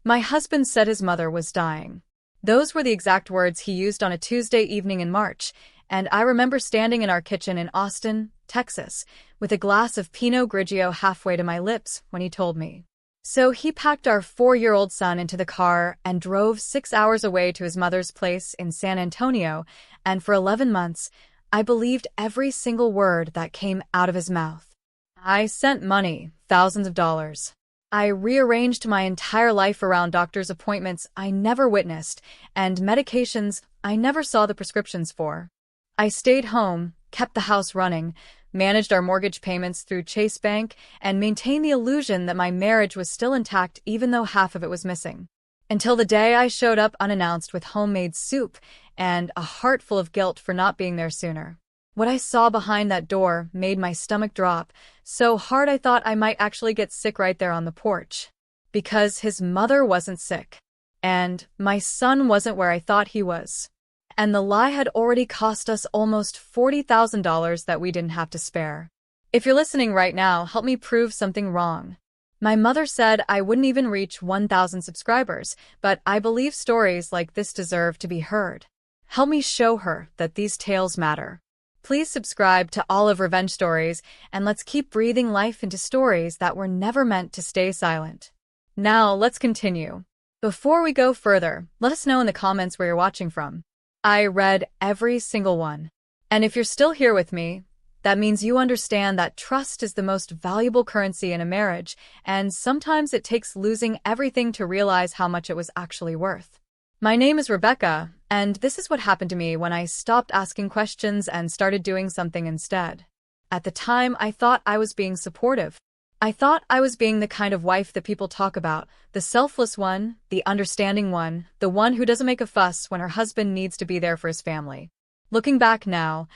My husband said his mother was dying. Those were the exact words he used on a Tuesday evening in March, and I remember standing in our kitchen in Austin, Texas, with a glass of Pinot Grigio halfway to my lips when he told me. So he packed our 4-year-old son into the car and drove 6 hours away to his mother's place in San Antonio, and for 11 months, I believed every single word that came out of his mouth. I sent money, thousands of dollars. I rearranged my entire life around doctor's appointments I never witnessed and medications I never saw the prescriptions for. I stayed home, kept the house running, managed our mortgage payments through Chase Bank, and maintained the illusion that my marriage was still intact even though half of it was missing. Until the day I showed up unannounced with homemade soup and a heart full of guilt for not being there sooner. What I saw behind that door made my stomach drop so hard I thought I might actually get sick right there on the porch. Because his mother wasn't sick. And my son wasn't where I thought he was. And the lie had already cost us almost $40,000 that we didn't have to spare. If you're listening right now, help me prove something wrong. My mother said I wouldn't even reach 1,000 subscribers, but I believe stories like this deserve to be heard. Help me show her that these tales matter. Please subscribe to Olive Revenge Stories, and let's keep breathing life into stories that were never meant to stay silent. Now, let's continue. Before we go further, let us know in the comments where you're watching from. I read every single one. And if you're still here with me, that means you understand that trust is the most valuable currency in a marriage, and sometimes it takes losing everything to realize how much it was actually worth. My name is Rebecca, and this is what happened to me when I stopped asking questions and started doing something instead. At the time, I thought I was being supportive. I thought I was being the kind of wife that people talk about, the selfless one, the understanding one, the one who doesn't make a fuss when her husband needs to be there for his family. Looking back now,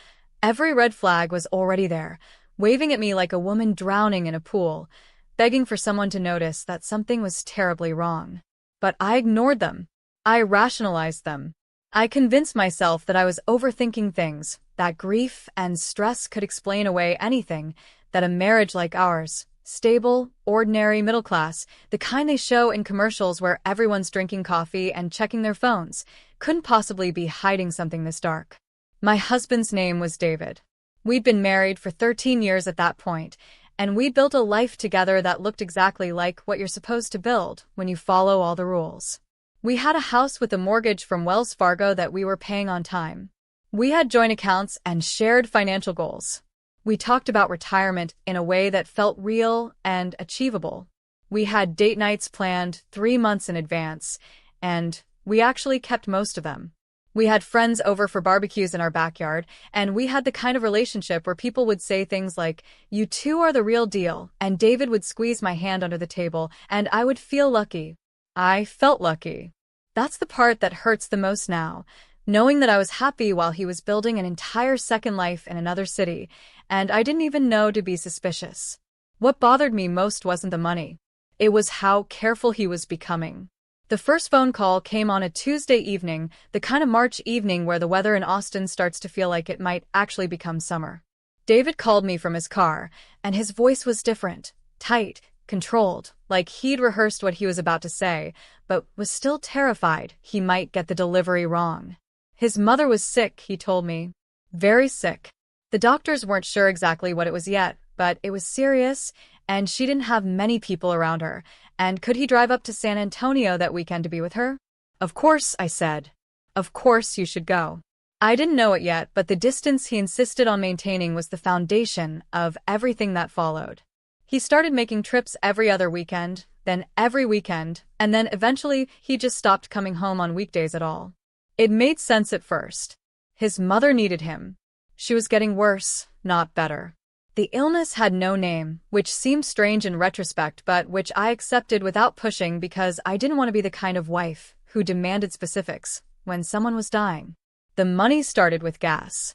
every red flag was already there, waving at me like a woman drowning in a pool, begging for someone to notice that something was terribly wrong. But I ignored them. I rationalized them. I convinced myself that I was overthinking things, that grief and stress could explain away anything, that a marriage like ours, stable, ordinary, middle class, the kind they show in commercials where everyone's drinking coffee and checking their phones, couldn't possibly be hiding something this dark. My husband's name was David. We'd been married for 13 years at that point, and we'd built a life together that looked exactly like what you're supposed to build when you follow all the rules. We had a house with a mortgage from Wells Fargo that we were paying on time. We had joint accounts and shared financial goals. We talked about retirement in a way that felt real and achievable. We had date nights planned 3 months in advance, and we actually kept most of them. We had friends over for barbecues in our backyard, and we had the kind of relationship where people would say things like, "You two are the real deal," and David would squeeze my hand under the table, and I would feel lucky. I felt lucky. That's the part that hurts the most now, knowing that I was happy while he was building an entire second life in another city, and I didn't even know to be suspicious. What bothered me most wasn't the money. It was how careful he was becoming. The first phone call came on a Tuesday evening, the kind of March evening where the weather in Austin starts to feel like it might actually become summer. David called me from his car, and his voice was different, tight, controlled, like he'd rehearsed what he was about to say, but was still terrified he might get the delivery wrong. His mother was sick, he told me. Very sick. The doctors weren't sure exactly what it was yet, but it was serious, and she didn't have many people around her, and could he drive up to San Antonio that weekend to be with her? Of course, I said. Of course you should go. I didn't know it yet, but the distance he insisted on maintaining was the foundation of everything that followed. He started making trips every other weekend, then every weekend, and then eventually he just stopped coming home on weekdays at all. It made sense at first. His mother needed him. She was getting worse, not better. The illness had no name, which seemed strange in retrospect, but which I accepted without pushing because I didn't want to be the kind of wife who demanded specifics when someone was dying. The money started with gas.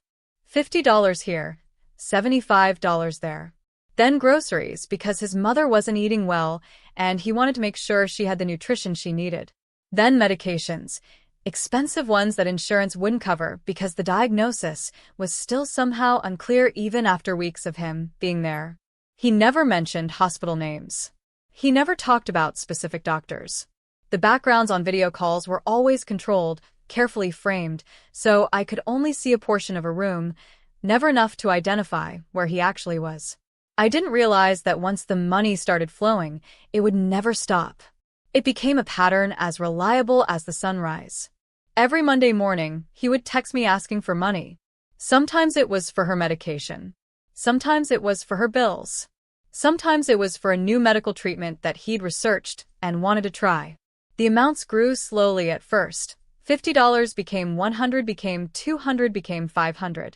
$50 here, $75 there. Then groceries, because his mother wasn't eating well, and he wanted to make sure she had the nutrition she needed. Then medications, expensive ones that insurance wouldn't cover because the diagnosis was still somehow unclear even after weeks of him being there. He never mentioned hospital names. He never talked about specific doctors. The backgrounds on video calls were always controlled, carefully framed, so I could only see a portion of a room, never enough to identify where he actually was. I didn't realize that once the money started flowing, it would never stop. It became a pattern as reliable as the sunrise. Every Monday morning, he would text me asking for money. Sometimes it was for her medication. Sometimes it was for her bills. Sometimes it was for a new medical treatment that he'd researched and wanted to try. The amounts grew slowly at first. $50 became $100, became $200, became $500.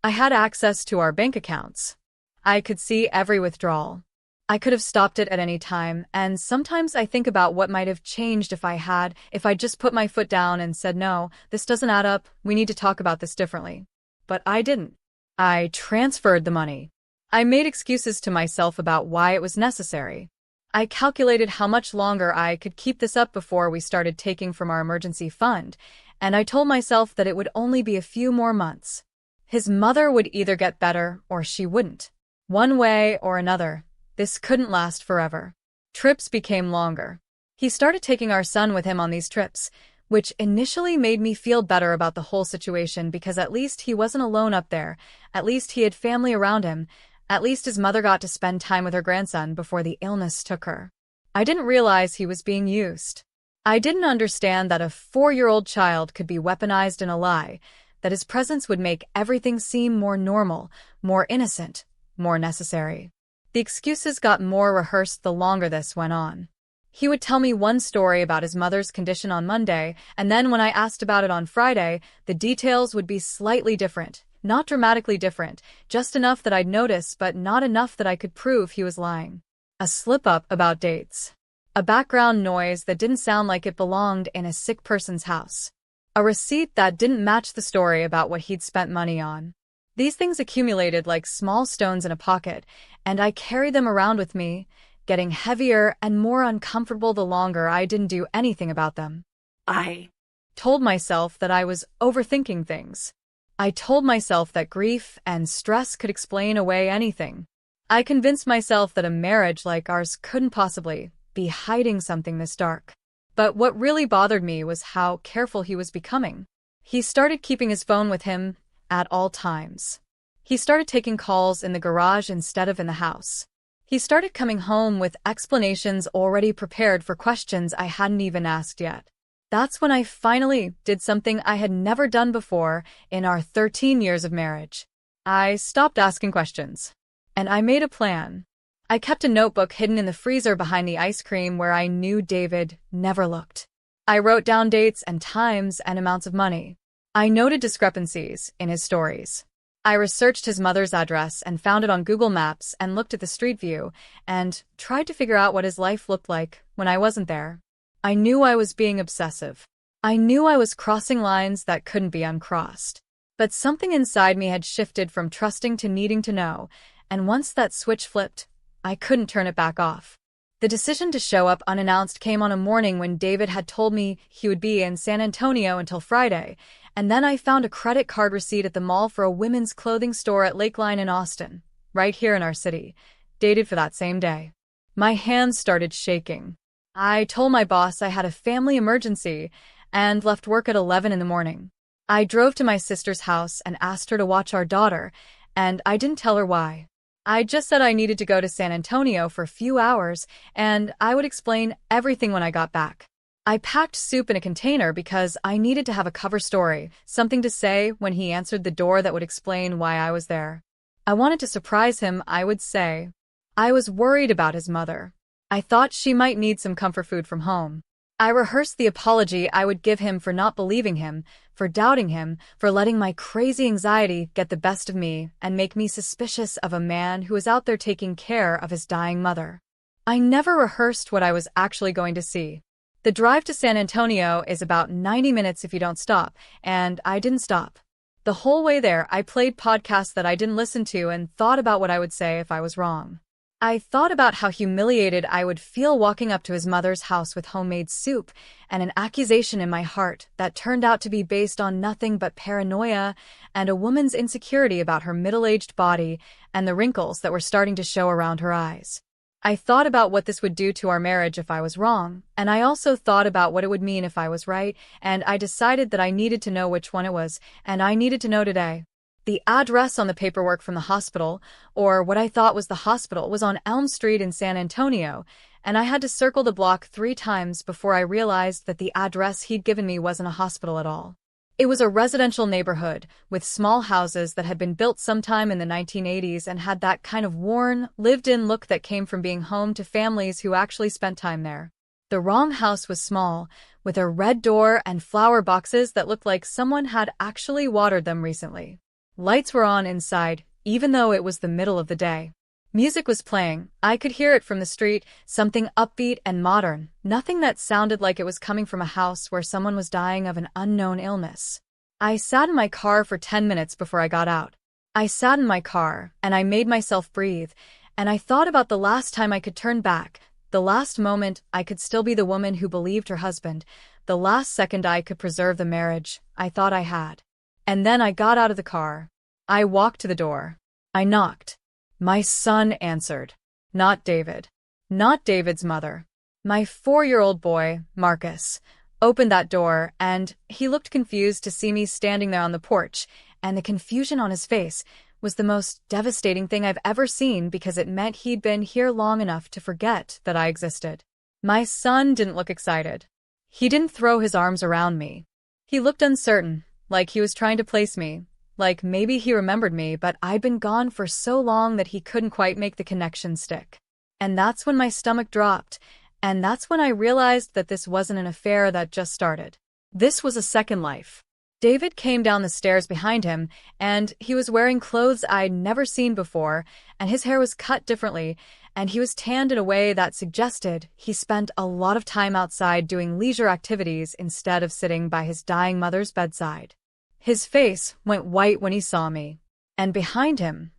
I had access to our bank accounts. I could see every withdrawal. I could have stopped it at any time, and sometimes I think about what might have changed if I just put my foot down and said, no, this doesn't add up, we need to talk about this differently. But I didn't. I transferred the money. I made excuses to myself about why it was necessary. I calculated how much longer I could keep this up before we started taking from our emergency fund, and I told myself that it would only be a few more months. His mother would either get better or she wouldn't. One way or another, this couldn't last forever. Trips became longer. He started taking our son with him on these trips, which initially made me feel better about the whole situation because at least he wasn't alone up there, at least he had family around him, at least his mother got to spend time with her grandson before the illness took her. I didn't realize he was being used. I didn't understand that a 4-year-old child could be weaponized in a lie, that his presence would make everything seem more normal, more innocent, more necessary. The excuses got more rehearsed the longer this went on. He would tell me one story about his mother's condition on Monday, and then when I asked about it on Friday, the details would be slightly different. Not dramatically different, just enough that I'd notice but not enough that I could prove he was lying. A slip-up about dates. A background noise that didn't sound like it belonged in a sick person's house. A receipt that didn't match the story about what he'd spent money on. These things accumulated like small stones in a pocket, and I carried them around with me, getting heavier and more uncomfortable the longer I didn't do anything about them. I told myself that I was overthinking things. I told myself that grief and stress could explain away anything. I convinced myself that a marriage like ours couldn't possibly be hiding something this dark. But what really bothered me was how careful he was becoming. He started keeping his phone with him at all times. He started taking calls in the garage instead of in the house. He started coming home with explanations already prepared for questions I hadn't even asked yet. That's when I finally did something I had never done before in our 13 years of marriage. I stopped asking questions. And I made a plan. I kept a notebook hidden in the freezer behind the ice cream where I knew David never looked. I wrote down dates and times and amounts of money. I noted discrepancies in his stories. I researched his mother's address and found it on Google Maps and looked at the street view and tried to figure out what his life looked like when I wasn't there. I knew I was being obsessive. I knew I was crossing lines that couldn't be uncrossed. But something inside me had shifted from trusting to needing to know, and once that switch flipped, I couldn't turn it back off. The decision to show up unannounced came on a morning when David had told me he would be in San Antonio until Friday, and then I found a credit card receipt at the mall for a women's clothing store at Lakeline in Austin, right here in our city, dated for that same day. My hands started shaking. I told my boss I had a family emergency and left work at 11 in the morning. I drove to my sister's house and asked her to watch our daughter, and I didn't tell her why. I just said I needed to go to San Antonio for a few hours, and I would explain everything when I got back. I packed soup in a container because I needed to have a cover story, something to say when he answered the door that would explain why I was there. I wanted to surprise him, I would say. I was worried about his mother. I thought she might need some comfort food from home. I rehearsed the apology I would give him for not believing him, for doubting him, for letting my crazy anxiety get the best of me and make me suspicious of a man who was out there taking care of his dying mother. I never rehearsed what I was actually going to see. The drive to San Antonio is about 90 minutes if you don't stop, and I didn't stop. The whole way there, I played podcasts that I didn't listen to and thought about what I would say if I was wrong. I thought about how humiliated I would feel walking up to his mother's house with homemade soup and an accusation in my heart that turned out to be based on nothing but paranoia and a woman's insecurity about her middle-aged body and the wrinkles that were starting to show around her eyes. I thought about what this would do to our marriage if I was wrong, and I also thought about what it would mean if I was right, and I decided that I needed to know which one it was, and I needed to know today. The address on the paperwork from the hospital, or what I thought was the hospital, was on Elm Street in San Antonio, and I had to circle the block 3 times before I realized that the address he'd given me wasn't a hospital at all. It was a residential neighborhood, with small houses that had been built sometime in the 1980s and had that kind of worn, lived-in look that came from being home to families who actually spent time there. The wrong house was small, with a red door and flower boxes that looked like someone had actually watered them recently. Lights were on inside, even though it was the middle of the day. Music was playing. I could hear it from the street, something upbeat and modern, nothing that sounded like it was coming from a house where someone was dying of an unknown illness. I sat in my car for 10 minutes before I got out. I sat in my car, and I made myself breathe, and I thought about the last time I could turn back, the last moment I could still be the woman who believed her husband, the last second I could preserve the marriage I thought I had. And then I got out of the car. I walked to the door. I knocked. My son answered. Not David. Not David's mother. My 4-year-old boy, Marcus, opened that door, and he looked confused to see me standing there on the porch, and the confusion on his face was the most devastating thing I've ever seen because it meant he'd been here long enough to forget that I existed. My son didn't look excited. He didn't throw his arms around me. He looked uncertain, like he was trying to place me, like maybe he remembered me, but I'd been gone for so long that he couldn't quite make the connection stick. And that's when my stomach dropped, and that's when I realized that this wasn't an affair that just started. This was a second life. David came down the stairs behind him, and he was wearing clothes I'd never seen before, and his hair was cut differently, and he was tanned in a way that suggested he spent a lot of time outside doing leisure activities instead of sitting by his dying mother's bedside. His face went white when he saw me, and behind him,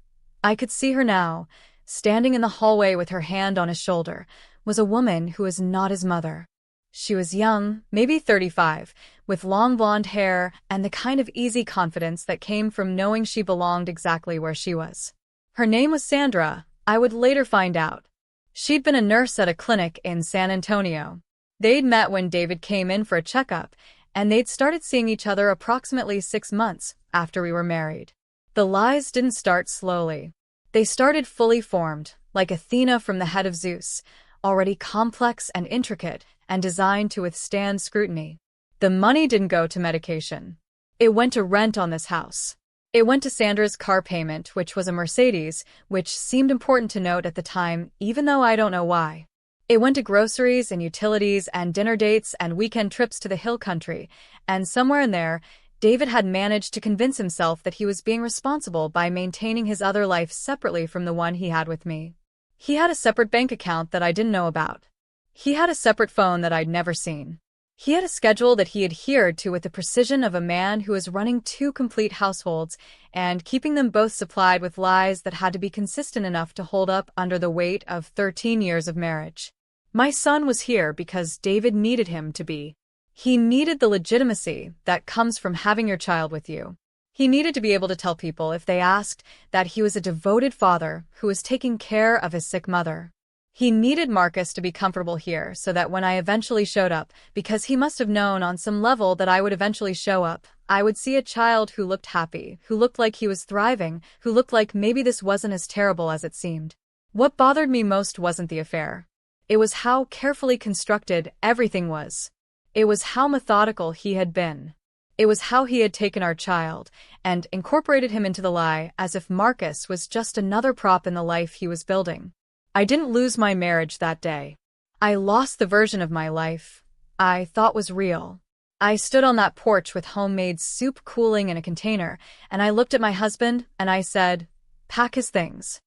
I could see her now, standing in the hallway with her hand on his shoulder, was a woman who was not his mother. She was young, maybe 35, with long blonde hair and the kind of easy confidence that came from knowing she belonged exactly where she was. Her name was Sandra, I would later find out. She'd been a nurse at a clinic in San Antonio. They'd met when David came in for a checkup, and they'd started seeing each other approximately 6 months after we were married. The lies didn't start slowly. They started fully formed, like Athena from the head of Zeus, already complex and intricate and designed to withstand scrutiny. The money didn't go to medication. It went to rent on this house. It went to Sandra's car payment, which was a Mercedes, which seemed important to note at the time, even though I don't know why. It went to groceries and utilities and dinner dates and weekend trips to the hill country, and somewhere in there, David had managed to convince himself that he was being responsible by maintaining his other life separately from the one he had with me. He had a separate bank account that I didn't know about. He had a separate phone that I'd never seen. He had a schedule that he adhered to with the precision of a man who was running 2 complete households and keeping them both supplied with lies that had to be consistent enough to hold up under the weight of 13 years of marriage. My son was here because David needed him to be. He needed the legitimacy that comes from having your child with you. He needed to be able to tell people, if they asked, that he was a devoted father who was taking care of his sick mother. He needed Marcus to be comfortable here so that when I eventually showed up, because he must have known on some level that I would eventually show up, I would see a child who looked happy, who looked like he was thriving, who looked like maybe this wasn't as terrible as it seemed. What bothered me most wasn't the affair. It was how carefully constructed everything was. It was how methodical he had been. It was how he had taken our child and incorporated him into the lie as if Marcus was just another prop in the life he was building. I didn't lose my marriage that day. I lost the version of my life I thought was real. I stood on that porch with homemade soup cooling in a container, and I looked at my husband and I said, "Pack his things."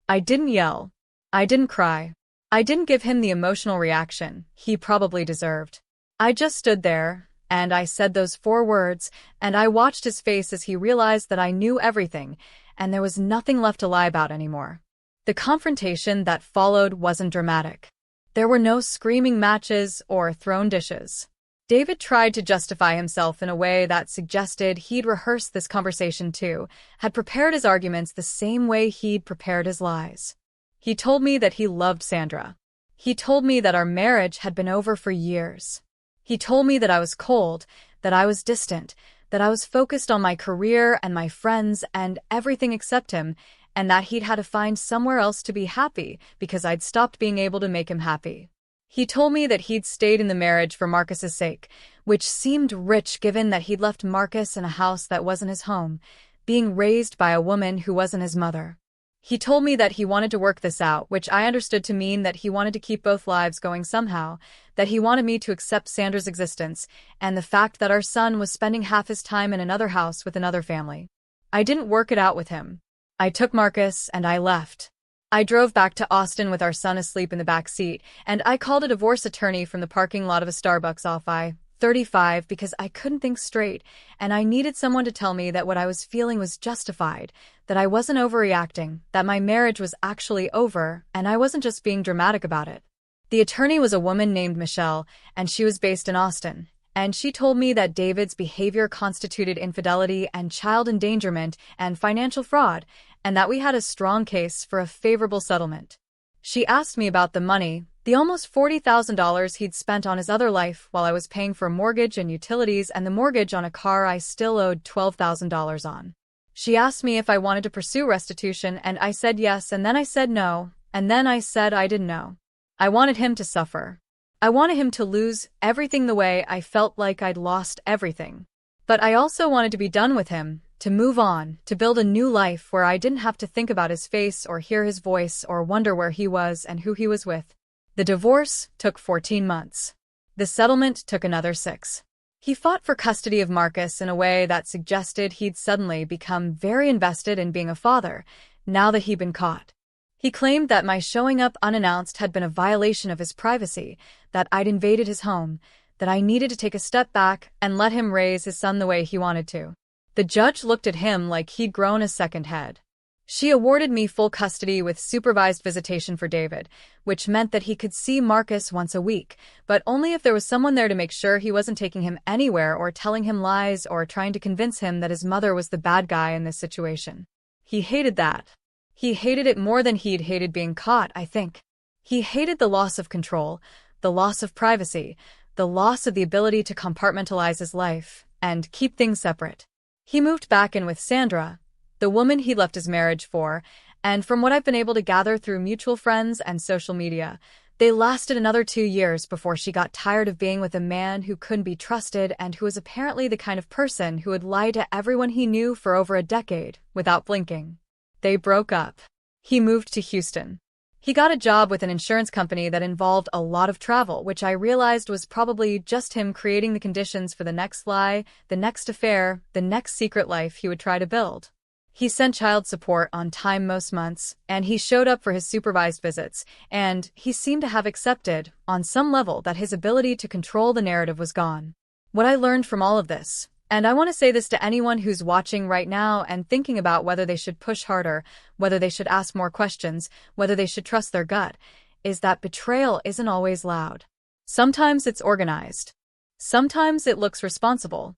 I didn't yell. I didn't cry. I didn't give him the emotional reaction he probably deserved. I just stood there, and I said those 4 words, and I watched his face as he realized that I knew everything, and there was nothing left to lie about anymore. The confrontation that followed wasn't dramatic. There were no screaming matches or thrown dishes. David tried to justify himself in a way that suggested he'd rehearsed this conversation too, had prepared his arguments the same way he'd prepared his lies. He told me that he loved Sandra. He told me that our marriage had been over for years. He told me that I was cold, that I was distant, that I was focused on my career and my friends and everything except him, and that he'd had to find somewhere else to be happy because I'd stopped being able to make him happy. He told me that he'd stayed in the marriage for Marcus's sake, which seemed rich given that he'd left Marcus in a house that wasn't his home, being raised by a woman who wasn't his mother. He told me that he wanted to work this out, which I understood to mean that he wanted to keep both lives going somehow, that he wanted me to accept Sandra's existence, and the fact that our son was spending half his time in another house with another family. I didn't work it out with him. I took Marcus and I left. I drove back to Austin with our son asleep in the back seat, and I called a divorce attorney from the parking lot of a Starbucks off I-35 because I couldn't think straight, and I needed someone to tell me that what I was feeling was justified, that I wasn't overreacting, that my marriage was actually over, and I wasn't just being dramatic about it. The attorney was a woman named Michelle, and she was based in Austin, and she told me that David's behavior constituted infidelity and child endangerment and financial fraud, and that we had a strong case for a favorable settlement. She asked me about the money, the almost $40,000 he'd spent on his other life while I was paying for a mortgage and utilities and the mortgage on a car I still owed $12,000 on. She asked me if I wanted to pursue restitution, and I said yes, and then I said no, and then I said I didn't know. I wanted him to suffer. I wanted him to lose everything the way I felt like I'd lost everything. But I also wanted to be done with him, to move on, to build a new life where I didn't have to think about his face or hear his voice or wonder where he was and who he was with. The divorce took 14 months. The settlement took another 6. He fought for custody of Marcus in a way that suggested he'd suddenly become very invested in being a father, now that he'd been caught. He claimed that my showing up unannounced had been a violation of his privacy, that I'd invaded his home, that I needed to take a step back and let him raise his son the way he wanted to. The judge looked at him like he'd grown a second head. She awarded me full custody with supervised visitation for David, which meant that he could see Marcus once a week, but only if there was someone there to make sure he wasn't taking him anywhere or telling him lies or trying to convince him that his mother was the bad guy in this situation. He hated that. He hated it more than he'd hated being caught, I think. He hated the loss of control, the loss of privacy, the loss of the ability to compartmentalize his life and keep things separate. He moved back in with Sandra, the woman he left his marriage for, and from what I've been able to gather through mutual friends and social media, they lasted another 2 years before she got tired of being with a man who couldn't be trusted and who was apparently the kind of person who would lie to everyone he knew for over a decade without blinking. They broke up. He moved to Houston. He got a job with an insurance company that involved a lot of travel, which I realized was probably just him creating the conditions for the next lie, the next affair, the next secret life he would try to build. He sent child support on time most months, and he showed up for his supervised visits, and he seemed to have accepted, on some level, that his ability to control the narrative was gone. What I learned from all of this, and I want to say this to anyone who's watching right now and thinking about whether they should push harder, whether they should ask more questions, whether they should trust their gut, is that betrayal isn't always loud. Sometimes it's organized. Sometimes it looks responsible.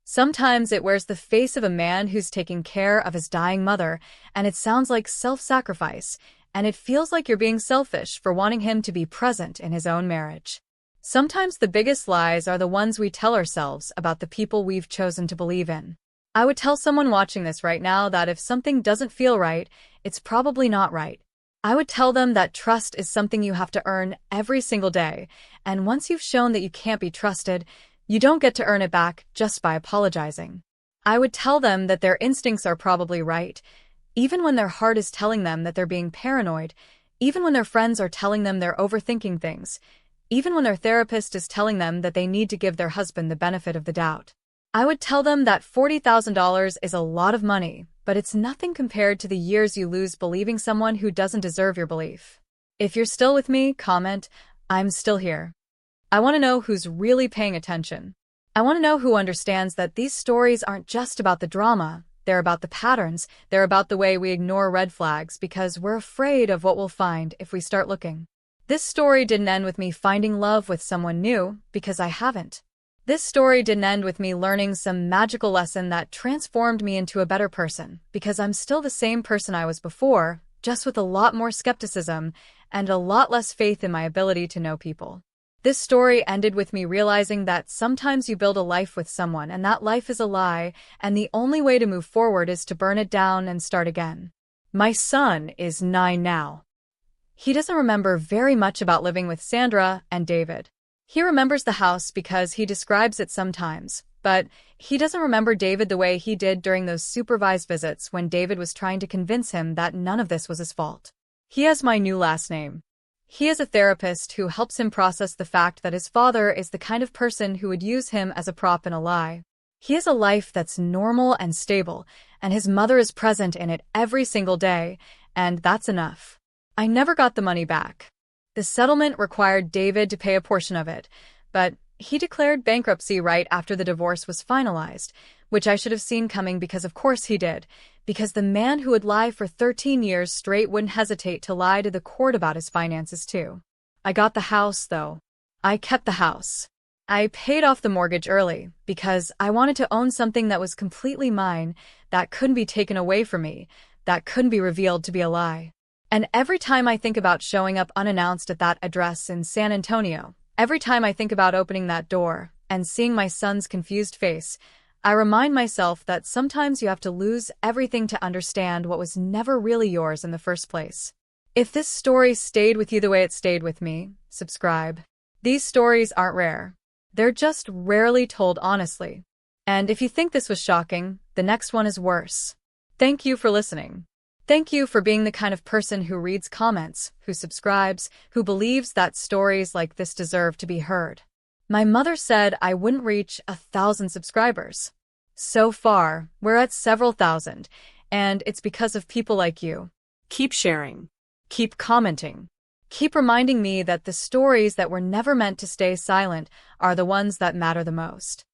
Sometimes it wears the face of a man who's taking care of his dying mother, and it sounds like self-sacrifice, and it feels like you're being selfish for wanting him to be present in his own marriage. Sometimes the biggest lies are the ones we tell ourselves about the people we've chosen to believe in. I would tell someone watching this right now that if something doesn't feel right, it's probably not right. I would tell them that trust is something you have to earn every single day, and once you've shown that you can't be trusted, you don't get to earn it back just by apologizing. I would tell them that their instincts are probably right, even when their heart is telling them that they're being paranoid, even when their friends are telling them they're overthinking things, even when their therapist is telling them that they need to give their husband the benefit of the doubt. I would tell them that $40,000 is a lot of money, but it's nothing compared to the years you lose believing someone who doesn't deserve your belief. If you're still with me, comment, "I'm still here." I want to know who's really paying attention. I want to know who understands that these stories aren't just about the drama, they're about the patterns, they're about the way we ignore red flags because we're afraid of what we'll find if we start looking. This story didn't end with me finding love with someone new, because I haven't. This story didn't end with me learning some magical lesson that transformed me into a better person, because I'm still the same person I was before, just with a lot more skepticism and a lot less faith in my ability to know people. This story ended with me realizing that sometimes you build a life with someone and that life is a lie, and the only way to move forward is to burn it down and start again. My son is 9 now. He doesn't remember very much about living with Sandra and David. He remembers the house because he describes it sometimes, but he doesn't remember David the way he did during those supervised visits when David was trying to convince him that none of this was his fault. He has my new last name. He is a therapist who helps him process the fact that his father is the kind of person who would use him as a prop in a lie. He has a life that's normal and stable, and his mother is present in it every single day, and that's enough. I never got the money back. The settlement required David to pay a portion of it, but he declared bankruptcy right after the divorce was finalized, which I should have seen coming because of course he did, because the man who would lie for 13 years straight wouldn't hesitate to lie to the court about his finances too. I got the house, though. I kept the house. I paid off the mortgage early because I wanted to own something that was completely mine, that couldn't be taken away from me, that couldn't be revealed to be a lie. And every time I think about showing up unannounced at that address in San Antonio, every time I think about opening that door and seeing my son's confused face, I remind myself that sometimes you have to lose everything to understand what was never really yours in the first place. If this story stayed with you the way it stayed with me, subscribe. These stories aren't rare. They're just rarely told honestly. And if you think this was shocking, the next one is worse. Thank you for listening. Thank you for being the kind of person who reads comments, who subscribes, who believes that stories like this deserve to be heard. My mother said I wouldn't reach 1,000 subscribers. So far, we're at several thousand, and it's because of people like you. Keep sharing. Keep commenting. Keep reminding me that the stories that were never meant to stay silent are the ones that matter the most.